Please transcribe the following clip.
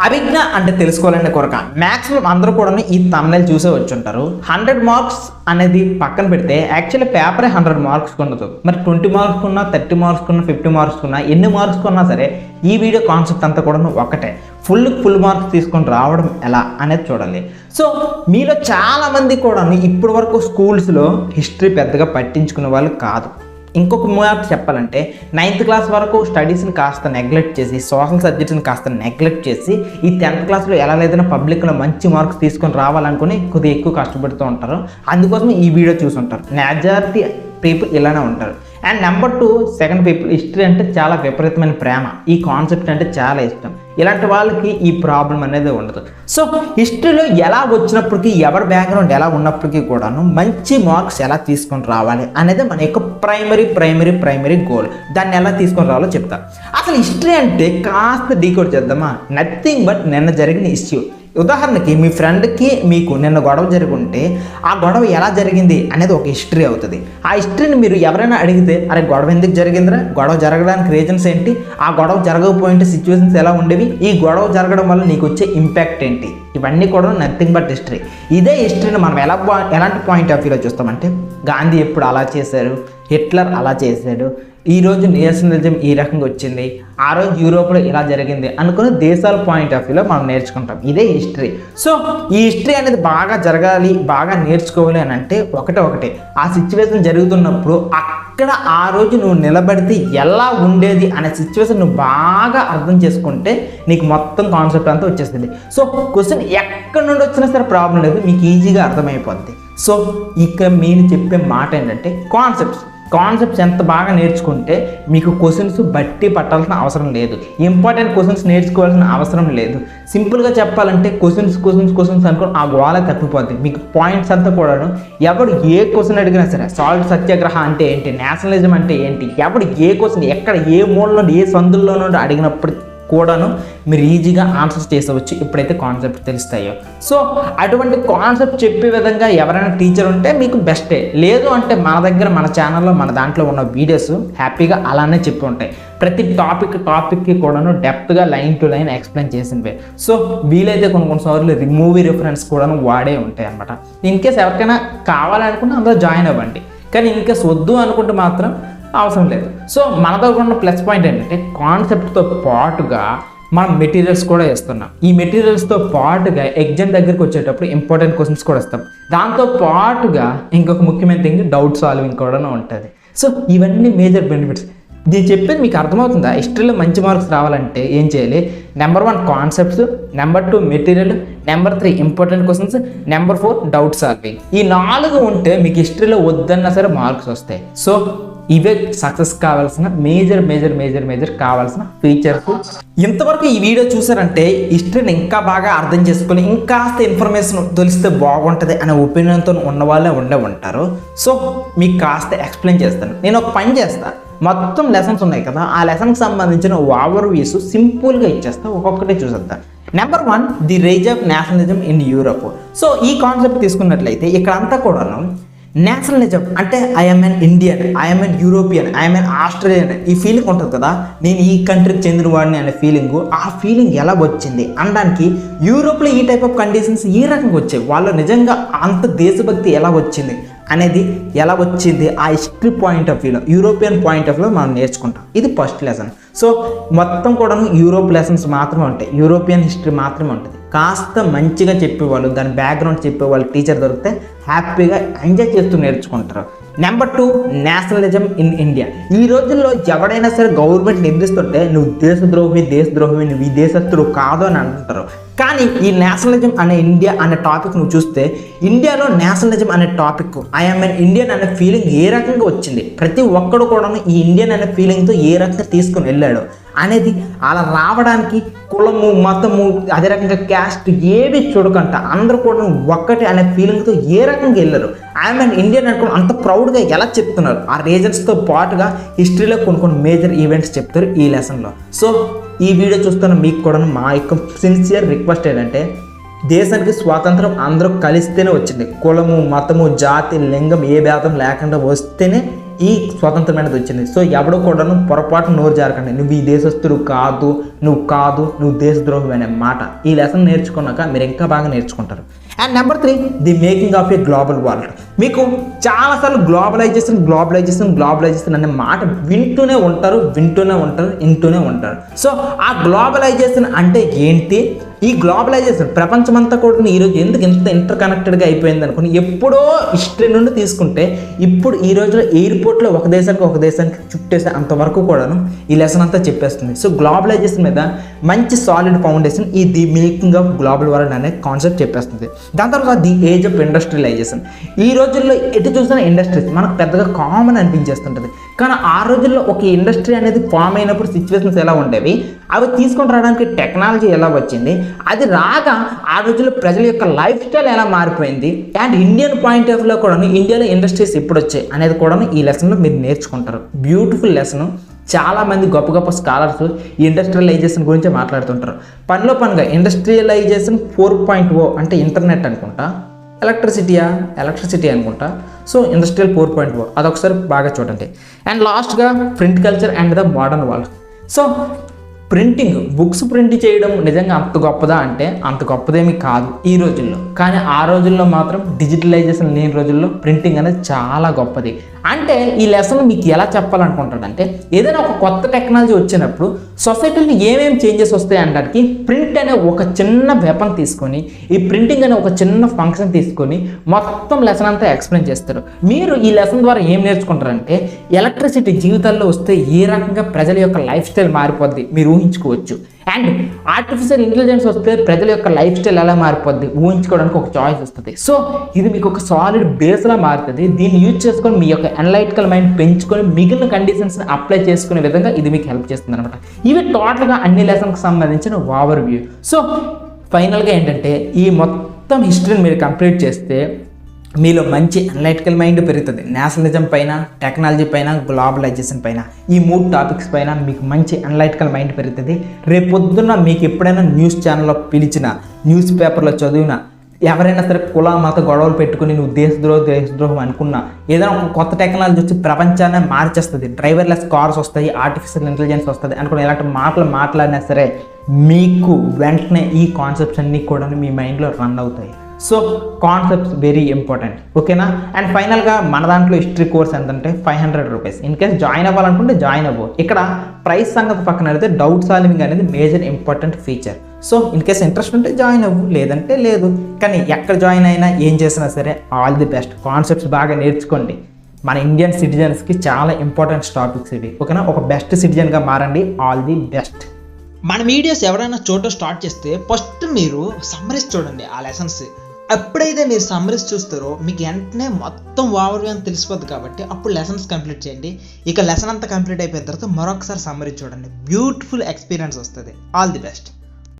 అభిజ్ఞ అంటే తెలుసుకోవాలనే కొరక మ్యాక్సిమం అందరూ కూడా ఈ thumbnail చూసే వచ్చుంటారు. 100 మార్క్స్ అనేది పక్కన పెడితే యాక్చువల్లీ పేపరే 100 మార్క్స్ ఉండదు. మరి 20 మార్క్స్ కున్నా 30 మార్క్స్ కున్నా 50 మార్క్స్ కున్నా ఎన్ని మార్క్స్ కున్నా సరే ఈ వీడియో కాన్సెప్ట్ అంతా కూడా ఒకటే. ఫుల్ మార్క్స్ తీసుకొని రావడం ఎలా అనేది చూడాలి. సో మీలో చాలామంది కూడా ఇప్పటి వరకు స్కూల్స్లో హిస్టరీ పెద్దగా పట్టించుకునే వాళ్ళు కాదు. ఇంకొక మాట చెప్పాలంటే 9th క్లాస్ వరకు స్టడీస్ని కాస్త నెగ్లెక్ట్ చేసి సోషల్ సబ్జెక్ట్స్ని కాస్త నెగ్లెక్ట్ చేసి ఈ 10th క్లాస్లో ఎలా లేదన్నా పబ్లిక్లో మంచి మార్క్స్ తీసుకొని రావాలనుకుని కొద్దిగా ఎక్కువ కష్టపడుతూ ఉంటారు. అందుకోసం ఈ వీడియో చూసుంటారు. మెజారిటీ పీపుల్ ఇలానే ఉంటారు. And number 2 second people history అంటే చాలా విపరీతమైన ప్రేమ, ఈ కాన్సెప్ట్ అంటే చాలా ఇష్టం. ఇలాంటి వాళ్ళకి ఈ ప్రాబ్లం అనేది ఉండదు. సో హిస్టరీలో ఎలా వచ్చినప్పటికీ ఎవరి బ్యాక్గ్రౌండ్ ఎలా ఉన్నప్పటికీ కూడాను మంచి మార్క్స్ ఎలా తీసుకొని రావాలి అనేది మన యొక్క ప్రైమరీ గోల్. దాన్ని ఎలా తీసుకొని రావాలో చెప్తా. అసలు హిస్టరీ అంటే కాస్త డీకోడ్ చేద్దామా? నథింగ్ బట్ నిన్న జరిగిన ఇష్యూ. ఉదాహరణకి మీ ఫ్రెండ్కి మీకు నిన్న గొడవ జరుగుంటే ఆ గొడవ ఎలా జరిగింది అనేది ఒక హిస్టరీ అవుతుంది. ఆ హిస్టరీని మీరు ఎవరైనా అడిగితే అరే గొడవ ఎందుకు జరిగిందిరా, గొడవ జరగడానికి రీజన్స్ ఏంటి, ఆ గొడవ జరగకపోయింటే సిచ్యువేషన్స్ ఎలా ఉండేవి, ఈ గొడవ జరగడం వల్ల నీకు వచ్చే ఇంపాక్ట్ ఏంటి, ఇవన్నీ కూడా నథింగ్ బట్ హిస్టరీ. ఇదే హిస్టరీని మనం ఎలాంటి పాయింట్ ఆఫ్ వ్యూలో చూస్తామంటే గాంధీ ఎప్పుడు అలా చేశారు, హిట్లర్ అలా చేశాడు, ఈరోజు నేషనలిజం ఈ రకంగా వచ్చింది, ఆ రోజు యూరోప్లో ఇలా జరిగింది అనుకుని దేశాల పాయింట్ ఆఫ్ వ్యూలో మనం నేర్చుకుంటాం. ఇదే హిస్టరీ. సో ఈ హిస్టరీ అనేది బాగా జరగాలి, బాగా నేర్చుకోవాలి అని అంటే ఒకటే ఆ సిచ్యువేషన్ జరుగుతున్నప్పుడు అక్కడ ఆ రోజు నువ్వు నిలబడితే ఎలా ఉండేది అనే సిచ్యువేషన్ నువ్వు బాగా అర్థం చేసుకుంటే నీకు మొత్తం కాన్సెప్ట్ అంతా వచ్చేస్తుంది. సో క్వశ్చన్ ఎక్కడి నుండి వచ్చినా సరే ప్రాబ్లం లేదు, మీకు ఈజీగా అర్థమైపోద్ది. సో ఇక్కడ మీరు చెప్పే మాట ఏంటంటే కాన్సెప్ట్స్ ఎంత బాగా నేర్చుకుంటే మీకు క్వశ్చన్స్ బట్టి పట్టాల్సిన అవసరం లేదు, ఇంపార్టెంట్ క్వశ్చన్స్ నేర్చుకోవాల్సిన అవసరం లేదు. సింపుల్గా చెప్పాలంటే క్వశ్చన్స్ అనుకో ఆ గోళ తప్పిపోద్ది. మీకు పాయింట్స్ అంతా కూడాను ఎవడు ఏ క్వశ్చన్ అడిగినా సరే సాల్ట్ సత్యాగ్రహ అంటే ఏంటి, నేషనలిజం అంటే ఏంటి, ఎవడు ఏ క్వశ్చన్ ఎక్కడ ఏ మూలలో ఏ సందుల్లో నుండి అడిగినప్పుడు కూడాను మీరు ఈజీగా ఆన్సర్స్ చేసవచ్చు ఎప్పుడైతే కాన్సెప్ట్ తెలుస్తాయో. సో అటువంటి కాన్సెప్ట్ చెప్పే విధంగా ఎవరైనా టీచర్ ఉంటే మీకు బెస్టే. లేదు అంటే మన దగ్గర మన ఛానల్లో మన దాంట్లో ఉన్న వీడియోస్ హ్యాపీగా అలానే చెప్పి ఉంటాయి. ప్రతి టాపిక్కి కూడాను డెప్త్గా లైన్ టు లైన్ ఎక్స్ప్లెయిన్ చేసినవే. సో వీలైతే కొన్నిసార్లు మూవీ రిఫరెన్స్ కూడాను వాడే ఉంటాయి అనమాట. ఇన్కేస్ ఎవరికైనా కావాలనుకుంటే అందులో జాయిన్ అవ్వండి, కానీ ఇన్కేస్ వద్దు అనుకుంటే మాత్రం అవసరం లేదు. సో మన దగ్గర ఉన్న ప్లస్ పాయింట్ ఏంటంటే కాన్సెప్ట్తో పాటుగా మనం మెటీరియల్స్ కూడా ఇస్తున్నాం. ఈ మెటీరియల్స్తో పాటుగా ఎగ్జామ్ దగ్గరికి వచ్చేటప్పుడు ఇంపార్టెంట్ క్వశ్చన్స్ కూడా ఇస్తాం. దాంతో పాటుగా ఇంకొక ముఖ్యమైన థింగ్ డౌట్ సాల్వింగ్ కూడా ఉంటుంది. సో ఇవన్నీ మేజర్ బెనిఫిట్స్. దీన్ని చెప్పేది మీకు అర్థమవుతుందా? హిస్టరీలో మంచి మార్క్స్ రావాలంటే ఏం చేయాలి? Number 1 concepts, number 2 material, number 3 important questions, number 4 doubt solving. ఈ 4 ఉంటే మీకు హిస్టరీలో వద్దన్నా సరే మార్క్స్ వస్తాయి. సో ఇవే సక్సెస్ కావాల్సిన మేజర్ కావాల్సిన ఫీచర్స్. ఇంతవరకు ఈ వీడియో చూసారంటే హిస్టరీని ఇంకా బాగా అర్థం చేసుకొని ఇంకాస్త ఇన్ఫర్మేషన్ తెలిస్తే బాగుంటుంది అనే ఒపీనియన్తో ఉన్న వాళ్ళే ఉంటారు. సో మీకు కాస్త ఎక్స్ప్లెయిన్ చేస్తాను. నేను ఒక పని చేస్తాను, మొత్తం లెసన్స్ ఉన్నాయి కదా, ఆ లెసన్కి సంబంధించిన ఓవర్ వ్యూస్ సింపుల్గా ఇచ్చేస్తా, ఒక్కొక్కటి చూసేద్దాం. Number 1 the rise of nationalism in Europe. So ఈ కాన్సెప్ట్ తీసుకున్నట్లయితే ఇక్కడంతా కూడాను నేషనలిజం అంటే I'm an Indian, I'm an European, I'm an Australian, ఈ ఫీలింగ్ ఉంటుంది కదా, నేను ఈ కంట్రీకి చెందిన వాడిని అనే ఫీలింగు. ఆ ఫీలింగ్ ఎలా వచ్చింది అనడానికి యూరోప్లో ఈ టైప్ ఆఫ్ కండిషన్స్ ఏ రకంగా వచ్చాయి, వాళ్ళు నిజంగా అంత దేశభక్తి ఎలా వచ్చింది అనేది ఎలా వచ్చింది ఆ హిస్టరీ పాయింట్ ఆఫ్ వ్యూలో, యూరోపియన్ పాయింట్ ఆఫ్ వ్యూలో మనం నేర్చుకుంటాం. ఇది ఫస్ట్ లెసన్. సో మొత్తం కూడా యూరోప్ లెసన్స్ మాత్రమే ఉంటాయి, యూరోపియన్ హిస్టరీ మాత్రమే ఉంటుంది. కాస్త మంచిగా చెప్పేవాళ్ళు, దాని బ్యాక్గ్రౌండ్ చెప్పేవాళ్ళు టీచర్ దొరికితే హ్యాపీగా ఎంజాయ్ చేస్తూ నేర్చుకుంటారు. Number 2 nationalism in India. ఈ రోజుల్లో ఎవడైనా సరే గవర్నమెంట్ నిర్దిస్తుంటే నువ్వు దేశద్రోహి, నువ్వు ఈ దేశస్తుడు కాదు అని అంటుంటారు. కానీ ఈ నేషనలిజం అనే ఇండియా అనే టాపిక్ నువ్వు చూస్తే ఇండియాలో నేషనలిజం అనే టాపిక్ ఐఎమ్ ఎన్ ఇండియన్ అనే ఫీలింగ్ ఏ రకంగా వచ్చింది, ప్రతి ఒక్కడు కూడా ఈ ఇండియన్ అనే ఫీలింగ్తో ఏ రకంగా తీసుకుని వెళ్ళాడు అనేది అలా రావడానికి కులము మతము అదే రకంగా క్యాస్ట్ ఏవి చూడకంట అందరూ కూడా ఒక్కటి అనే ఫీలింగ్తో ఏ రకంగా వెళ్ళారు, ఐఎమ్ ఎన్ ఇండియన్ అనుకుని అంత ప్రౌడ్గా ఎలా చెప్తున్నారు. ఆ రీజన్స్తో పాటుగా హిస్టరీలో కొన్ని మేజర్ ఈవెంట్స్ చెప్తారు ఈ లెసన్లో. సో ఈ వీడియో చూస్తున్న మీకు కూడా మా యొక్క సిన్సియర్ రిక్వెస్ట్ ఏంటంటే దేశానికి స్వాతంత్రం అందరూ కలిస్తేనే వచ్చింది, కులము మతము జాతి లింగం ఏ భేదం లేకుండా వస్తేనే ఈ స్వతంత్రం అనేది వచ్చింది. సో ఎవడో కూడా పొరపాటు నోరు జారకండి, నువ్వు ఈ దేశస్తుడు కాదు, నువ్వు దేశద్రోహి అనే మాట. ఈ లెసన్ నేర్చుకున్నాక మీరు ఇంకా బాగా నేర్చుకుంటారు. And number 3, the making of a global world. మీకు చాలాసార్లు గ్లోబలైజేషన్ అనే మాట వింటూనే ఉంటారు. సో ఆ గ్లోబలైజేషన్ అంటే ఏంటి? ఈ గ్లోబలైజేషన్ ప్రపంచమంతా కూడా ఈరోజు ఎందుకు ఇంత ఇంటర్ కనెక్టెడ్గా అయిపోయింది అనుకుని ఎప్పుడో హిస్టరీ నుండి తీసుకుంటే ఇప్పుడు ఈ రోజులో ఎయిర్పోర్ట్లో ఒక దేశానికి చుట్టేసే అంతవరకు కూడాను ఈ లెసన్ అంతా చెప్పేస్తుంది. సో గ్లోబలైజేషన్ మీద మంచి సాలిడ్ ఫౌండేషన్ ఈ the making of global world అనే కాన్సెప్ట్ చెప్పేస్తుంది. దాని తర్వాత ది ఏజ్ ఆఫ్ ఇండస్ట్రియలైజేషన్. ఈ రోజుల్లో ఎటు చూసిన ఇండస్ట్రీస్ మనకు పెద్దగా కామన్ అనిపించేస్తుంటుంది, కానీ ఆ రోజుల్లో ఒక ఇండస్ట్రీ అనేది ఫామ్ అయినప్పుడు సిచ్యువేషన్స్ ఎలా ఉండేవి, అవి తీసుకొని రావడానికి టెక్నాలజీ ఎలా వచ్చింది, అది రాగా ఆ రోజుల్లో ప్రజల యొక్క లైఫ్ స్టైల్ ఎలా మారిపోయింది, అండ్ ఇండియన్ పాయింట్ ఆఫ్ వ్యూలో కూడా ఇండియాలో ఇండస్ట్రీస్ ఎప్పుడు వచ్చాయి అనేది కూడా ఈ లెసన్లో మీరు నేర్చుకుంటారు. Beautiful lesson. చాలామంది గొప్ప స్కాలర్స్ ఈ ఇండస్ట్రియలైజేషన్ గురించి మాట్లాడుతుంటారు. పనిగా ఇండస్ట్రియలైజేషన్ 4.0 అంటే ఇంటర్నెట్ అనుకుంటా, ఎలక్ట్రిసిటీ అనుకుంటా. సో ఇండస్ట్రియల్ 4.0 అదొకసారి బాగా చూడండి. అండ్ లాస్ట్గా print culture and the modern world. So printing, books print చేయడం నిజంగా అంత గొప్పదా అంటే అంత గొప్పదేమీ కాదు ఈ రోజుల్లో, కానీ ఆ రోజుల్లో మాత్రం డిజిటలైజేషన్ లేని రోజుల్లో ప్రింటింగ్ అనేది చాలా గొప్పది. అంటే ఈ లెసన్ మీకు ఎలా చెప్పాలనుకుంటాడంటే, ఏదైనా ఒక కొత్త టెక్నాలజీ వచ్చినప్పుడు సొసైటీలో ఏమేమి చేంజెస్ వస్తాయి అనడానికి ప్రింట్ అనే ఒక చిన్న వెపన్ తీసుకొని, ఈ ప్రింటింగ్ అనే ఒక చిన్న ఫంక్షన్ తీసుకొని మొత్తం లెసన్ అంతా ఎక్స్ప్లెయిన్ చేస్తారు. మీరు ఈ లెసన్ ద్వారా ఏం నేర్చుకుంటారంటే, ఎలక్ట్రిసిటీ జీవితాల్లో వస్తే ఏ రకంగా ప్రజల యొక్క లైఫ్ స్టైల్ మారిపోద్ది మీరు ఊహించుకోవచ్చు. అండ్ ఆర్టిఫిషియల్ ఇంటెలిజెన్స్ వస్తే ప్రజల యొక్క లైఫ్ స్టైల్ ఎలా మారిపోద్ది ఊహించుకోవడానికి ఒక చాయిస్ వస్తుంది. సో ఇది మీకు ఒక సాలిడ్ బేస్లా మారుతుంది. దీన్ని యూజ్ చేసుకొని మీ యొక్క అనలైటికల్ మైండ్ పెంచుకొని మిగిలిన కండిషన్స్ని అప్లై చేసుకునే విధంగా ఇది మీకు హెల్ప్ చేస్తుంది అనమాట. ఇవి టోటల్గా అన్ని లెసన్కి సంబంధించిన ఓవర్ వ్యూ. సో ఫైనల్గా ఏంటంటే, ఈ మొత్తం హిస్టరీని మీరు కంప్లీట్ చేస్తే మీలో మంచి అనలైటికల్ మైండ్ పెరుగుతుంది. నేషనలిజం పైన, టెక్నాలజీ పైన, గ్లోబలైజేషన్ పైన, ఈ 3 టాపిక్స్ పైన మీకు మంచి అనలైటికల్ మైండ్ పెరుగుతుంది. రేపొద్దున్న మీకు ఎప్పుడైనా న్యూస్ ఛానల్లో పిలిచిన, న్యూస్ పేపర్లో చదివిన ఎవరైనా సరే కుల మత గొడవలు పెట్టుకుని నువ్వు దేశద్రోహం అనుకున్నా, ఏదైనా ఒక కొత్త టెక్నాలజీ వచ్చి ప్రపంచాన్ని మార్చేస్తుంది, డ్రైవర్లెస్ కార్స్ వస్తాయి, ఆర్టిఫిషియల్ ఇంటెలిజెన్స్ వస్తుంది అనుకుని ఇలాంటి మాటలు మాట్లాడినా సరే మీకు వెంటనే ఈ కాన్సెప్ట్స్ అన్నీ కూడా మీ మైండ్లో రన్ అవుతాయి. సో కాన్సెప్ట్స్ వెరీ ఇంపార్టెంట్, ఓకేనా? అండ్ ఫైనల్గా మన దాంట్లో హిస్టరీ కోర్స్ ఎంతంటే 500 రూపీస్. ఇన్ కేస్ జాయిన్ అవ్వాలనుకుంటే జాయిన్ అవ్వు. ఇక్కడ ప్రైస్ సంగతి పక్కన అయితే డౌట్ సాల్వింగ్ అనేది major important feature. So in case interest ఉంటే జాయిన్ అవ్వు, లేదంటే లేదు. కానీ ఎక్కడ జాయిన్ అయినా ఏం చేసినా సరే ఆల్ ది బెస్ట్. కాన్సెప్ట్స్ బాగా నేర్చుకోండి. మన ఇండియన్ సిటిజన్స్కి చాలా ఇంపార్టెంట్ టాపిక్స్ ఇవి, ఓకేనా? ఒక బెస్ట్ సిటిజన్గా మారండి. All the best. మన వీడియోస్ ఎవరైనా చూడటం స్టార్ట్ చేస్తే ఫస్ట్ మీరు సమ్మరీస్ చూడండి ఆ లెసన్స్. ఎప్పుడైతే మీరు సమ్మరీస్ చూస్తారో మీకు వెంటనే మొత్తం ఓవర్వ్యూ అని తెలిసిపోద్ది, కాబట్టి అప్పుడు లెసన్స్ కంప్లీట్ చేయండి. ఇక లెసన్ అంతా కంప్లీట్ అయిపోయిన తర్వాత మరొకసారి సమ్మరీ చూడండి. బ్యూటిఫుల్ ఎక్స్పీరియన్స్ వస్తుంది. All the best.